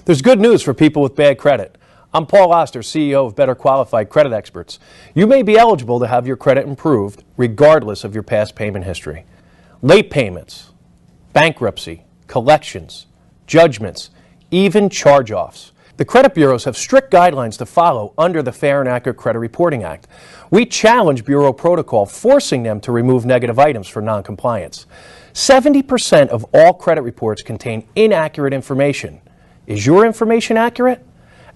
There's good news for people with bad credit. I'm Paul Oster, CEO of Better Qualified Credit Experts. You may be eligible to have your credit improved regardless of your past payment history. Late payments, bankruptcy, collections, judgments, even charge-offs. The credit bureaus have strict guidelines to follow under the Fair and Accurate Credit Reporting Act. We challenge bureau protocol, forcing them to remove negative items for noncompliance. 70% of all credit reports contain inaccurate information. Is your information accurate?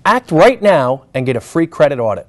Act right now and get a free credit audit.